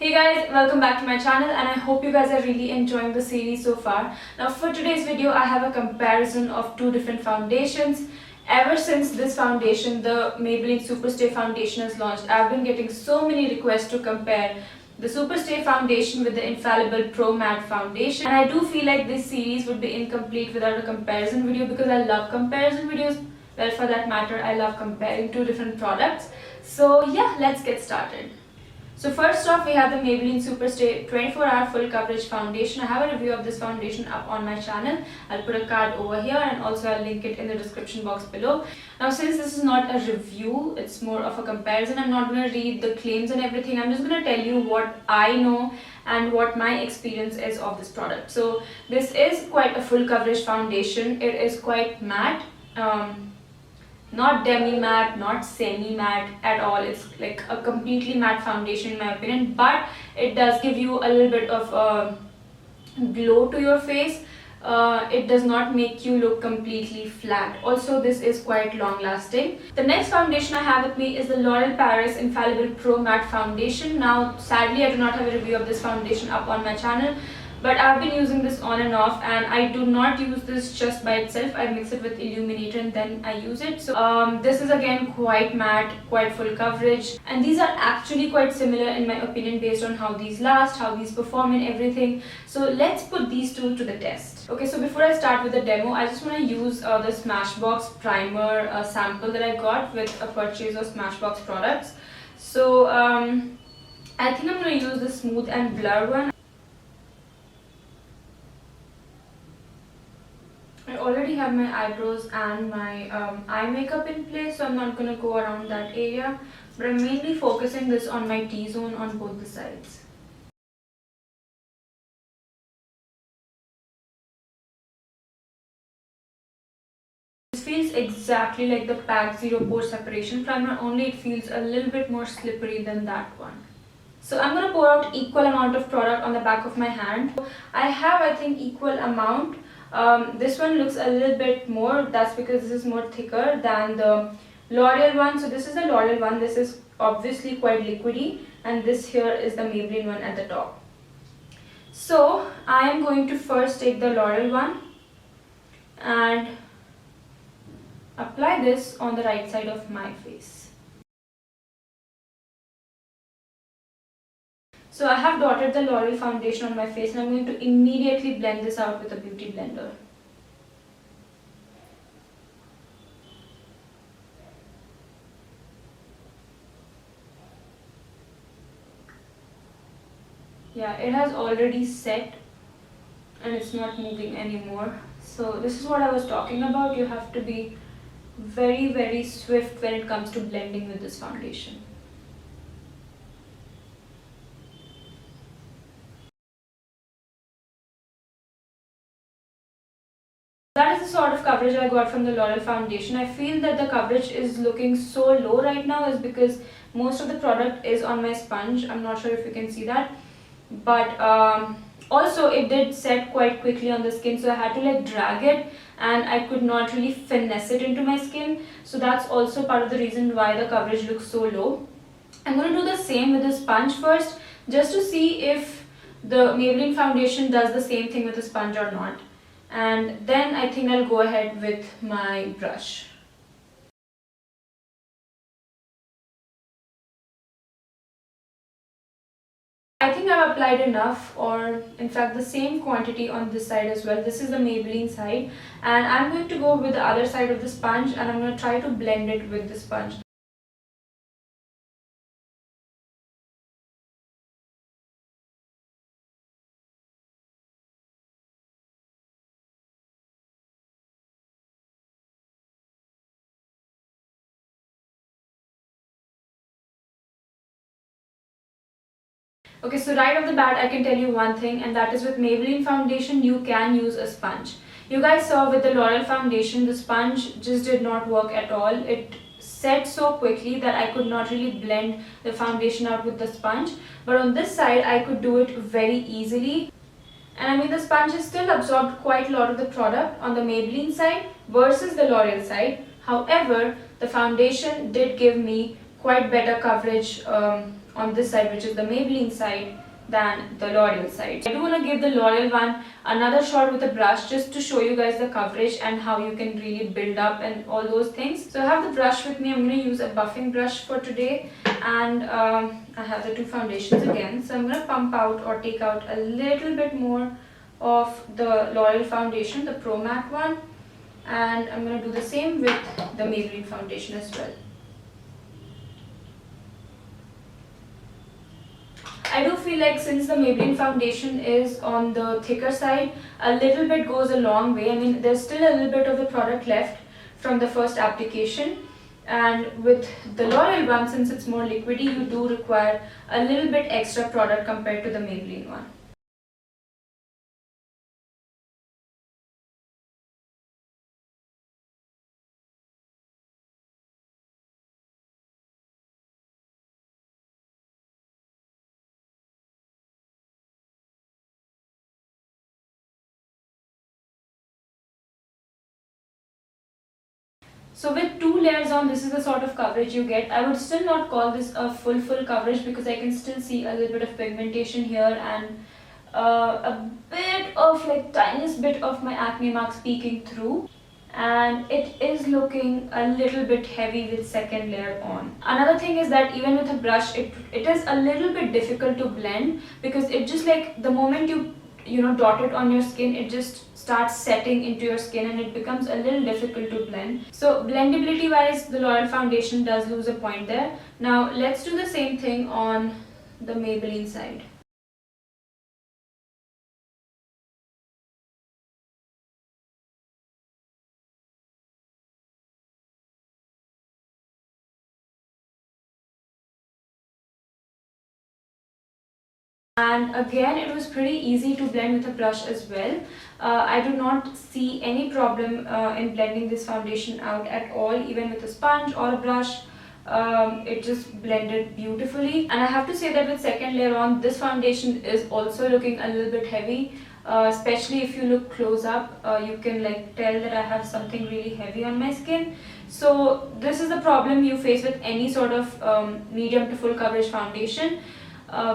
Hey guys, welcome back to my channel and I hope you guys are really enjoying the series so far. Now for today's video, I have a comparison of two different foundations. Ever since this foundation, the Maybelline Superstay foundation has launched, I've been getting so many requests to compare the Superstay foundation with the Infallible Pro Matte foundation. And I do feel like this series would be incomplete without a comparison video because I love comparison videos. Well, for that matter, I love comparing two different products. So yeah, let's get started. So first off, we have the Maybelline Superstay 24-hour full coverage foundation. I have a review of this foundation up on my channel. I'll put a card over here and also I'll link it in the description box below. Now since this is not a review, it's more of a comparison. I'm not going to read the claims and everything. I'm just going to tell you what I know and what my experience is of this product. So this is quite a full coverage foundation. It is quite matte. Not demi matte, not semi matte at all. It's like a completely matte foundation in my opinion, but it does give you a little bit of a glow to your face. It does not make you look completely flat. Also, this is quite long lasting. The next foundation I have with me is the L'Oreal Paris Infallible Pro Matte Foundation. Now sadly I do not have a review of this foundation up on my channel, but I've been using this on and off and I do not use this just by itself. I mix it with illuminator and then I use it. So this is again quite matte, quite full coverage, and these are actually quite similar in my opinion based on how these last, how these perform and everything. So let's put these two to the test. Okay, so before I start with the demo, I just want to use the Smashbox primer sample that I got with a purchase of Smashbox products. So I think I'm going to use the smooth and blur one. I already have my eyebrows and my eye makeup in place, so I'm not going to go around that area, but I'm mainly focusing this on my T-zone on both the sides. This feels exactly like the PAC Zero Pore Separation Primer, only it feels a little bit more slippery than that one. So I'm going to pour out equal amount of product on the back of my hand. I have, I think, equal amount. This one looks a little bit more, that's because this is more thicker than the L'Oreal one. So this is the L'Oreal one, this is obviously quite liquidy, and this here is the Maybelline one at the top. So I am going to first take the L'Oreal one and apply this on the right side of my face. So I have dotted the L'Oreal foundation on my face and I'm going to immediately blend this out with a beauty blender. Yeah, it has already set and it's not moving anymore. So this is what I was talking about. You have to be very swift when it comes to blending with this foundation. That is the sort of coverage I got from the L'Oreal foundation. I feel that the coverage is looking so low right now is because most of the product is on my sponge. I'm not sure if you can see that, but also it did set quite quickly on the skin, so I had to like drag it and I could not really finesse it into my skin. So that's also part of the reason why the coverage looks so low. I'm going to do the same with the sponge first, just to see if the Maybelline foundation does the same thing with the sponge or not. And then I think I'll go ahead with my brush. I think I've applied enough, or in fact the same quantity on this side as well. This is the Maybelline side and I'm going to go with the other side of the sponge and I'm going to try to blend it with the sponge. Okay, so right off the bat I can tell you one thing, and that is with Maybelline foundation you can use a sponge. You guys saw with the L'Oreal foundation the sponge just did not work at all. It set so quickly that I could not really blend the foundation out with the sponge, but on this side I could do it very easily. And I mean the sponge has still absorbed quite a lot of the product on the Maybelline side versus the L'Oreal side. However, the foundation did give me quite better coverage on this side, which is the Maybelline side, than the L'Oreal side. I do want to give the L'Oreal one another shot with a brush just to show you guys the coverage and how you can really build up and all those things. So I have the brush with me. I'm going to use a buffing brush for today, and I have the two foundations again. So I'm going to pump out or take out a little bit more of the L'Oreal foundation, the Pro Matte one, and I'm going to do the same with the Maybelline foundation as well. I do feel like since the Maybelline foundation is on the thicker side, a little bit goes a long way. I mean, there's still a little bit of the product left from the first application, and with the L'Oreal one, since it's more liquidy, you do require a little bit extra product compared to the Maybelline one. So with two layers on, this is the sort of coverage you get. I would still not call this a full coverage because I can still see a little bit of pigmentation here and a bit of like tiniest bit of my acne marks peeking through, and it is looking a little bit heavy with second layer on. Another thing is that even with a brush, it is a little bit difficult to blend because it just like the moment you know dot it on your skin, it just starts setting into your skin and it becomes a little difficult to blend. So blendability wise, the L'Oreal foundation does lose a point there. Now let's do the same thing on the Maybelline side. And again, it was pretty easy to blend with a brush as well. I do not see any problem in blending this foundation out at all, even with a sponge or a brush. It just blended beautifully. And I have to say that with second layer on, this foundation is also looking a little bit heavy. Especially if you look close up, you can like tell that I have something really heavy on my skin. So this is the problem you face with any sort of medium to full coverage foundation.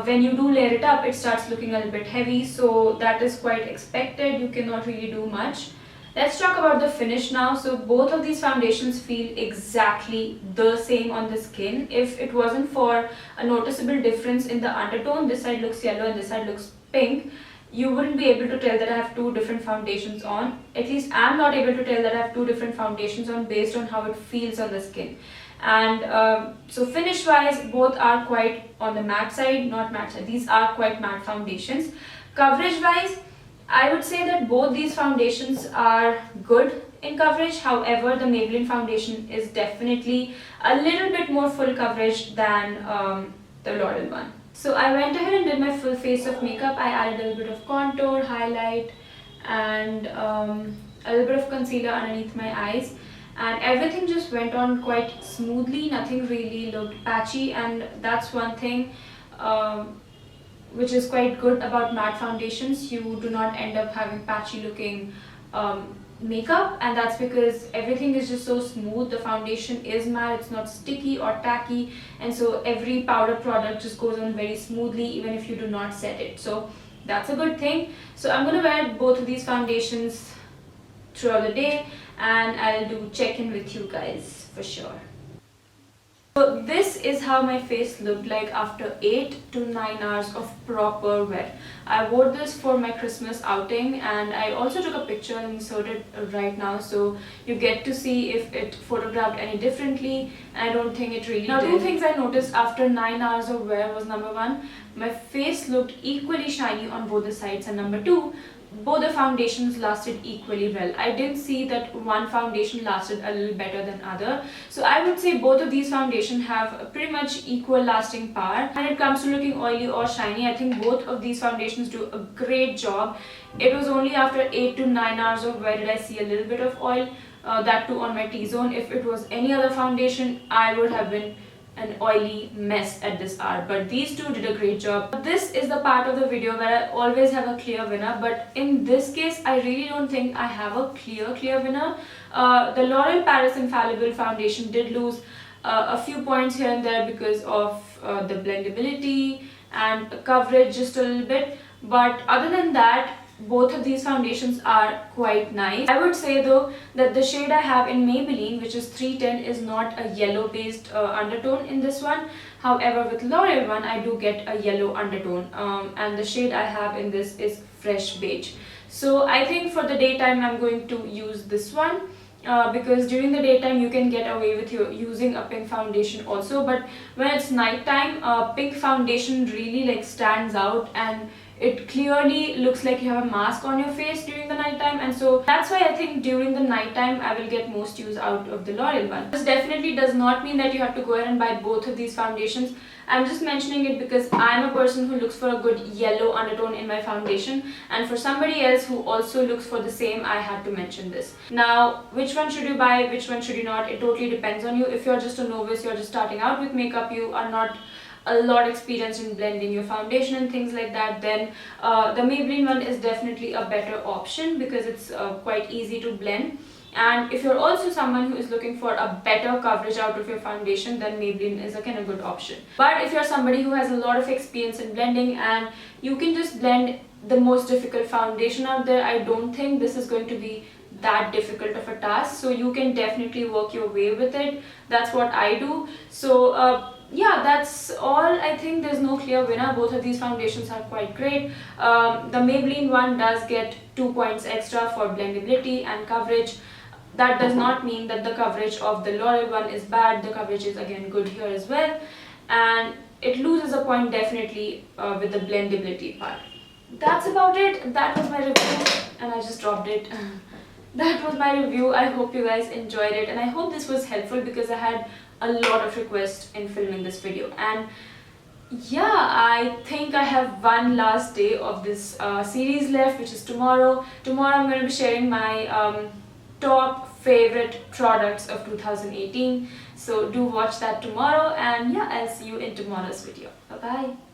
When you do layer it up, it starts looking a little bit heavy, so that is quite expected. You cannot really do much. Let's talk about the finish now. So both of these foundations feel exactly the same on the skin. If it wasn't for a noticeable difference in the undertone, this side looks yellow and this side looks pink, you wouldn't be able to tell that I have two different foundations on. At least I'm not able to tell that I have two different foundations on based on how it feels on the skin. And so finish wise, both are quite on the matte side, not matte side. These are quite matte foundations. Coverage wise, I would say that both these foundations are good in coverage. However, the Maybelline foundation is definitely a little bit more full coverage than the L'Oreal one. So I went ahead and did my full face of makeup. I added a little bit of contour, highlight, and a little bit of concealer underneath my eyes. And everything just went on quite smoothly. Nothing really looked patchy, and that's one thing which is quite good about matte foundations. You do not end up having patchy looking makeup, and that's because everything is just so smooth. The foundation is matte, it's not sticky or tacky, and so every powder product just goes on very smoothly even if you do not set it. So that's a good thing. So I'm going to wear both of these foundations throughout the day, and I'll do check-in with you guys for sure. So this is how my face looked like after 8 to 9 hours of proper wet. I wore this for my Christmas outing, and I also took a picture and inserted it right now, so you get to see if it photographed any differently. And I don't think it really did. Now, two things I noticed after 9 hours of wear was, number one, my face looked equally shiny on both the sides, and number two, both the foundations lasted equally well. I didn't see that one foundation lasted a little better than other. So I would say both of these foundations have pretty much equal lasting power. When it comes to looking oily or shiny, I think both of these foundations do a great job. It was only after 8 to 9 hours of wear did I see a little bit of oil, that too on my T-zone. If it was any other foundation, I would have been an oily mess at this hour, but these two did a great job. This is the part of the video where I always have a clear winner, but in this case I really don't think I have a clear winner. The L'Oreal Paris Infallible foundation did lose a few points here and there because of the blendability and coverage just a little bit, but other than that, both of these foundations are quite nice. I would say though that the shade I have in Maybelline, which is 310, is not a yellow based undertone in this one. However, with L'Oreal one I do get a yellow undertone, and the shade I have in this is fresh beige. So I think for the daytime I'm going to use this one. Because during the daytime you can get away with using a pink foundation also, but when it's nighttime, pink foundation really like stands out and it clearly looks like you have a mask on your face during the nighttime, and so that's why I think during the nighttime I will get most use out of the L'Oreal one. This definitely does not mean that you have to go ahead and buy both of these foundations. I'm just mentioning it because I'm a person who looks for a good yellow undertone in my foundation, and for somebody else who also looks for the same, I had to mention this. Now, which one should you buy, which one should you not? It totally depends on you. If you're just a novice, you're just starting out with makeup, you are not a lot experienced in blending your foundation and things like that, then the Maybelline one is definitely a better option because it's quite easy to blend. And if you're also someone who is looking for a better coverage out of your foundation, then Maybelline is a kind of good option. But if you're somebody who has a lot of experience in blending and you can just blend the most difficult foundation out there, I don't think this is going to be that difficult of a task. So you can definitely work your way with it. That's what I do. So yeah, that's all. I think there's no clear winner. Both of these foundations are quite great. The Maybelline one does get 2 points extra for blendability and coverage. That does not mean that the coverage of the L'Oreal one is bad. The coverage is again good here as well, and it loses a point definitely with the blendability part. That's about it. That was my review, and I just dropped it. That was my review. I hope you guys enjoyed it, and I hope this was helpful because I had a lot of requests in filming this video. And yeah, I think I have one last day of this series left, which is tomorrow. Tomorrow I'm going to be sharing my top favorite products of 2018. So do watch that tomorrow, and yeah, I'll see you in tomorrow's video. Bye bye.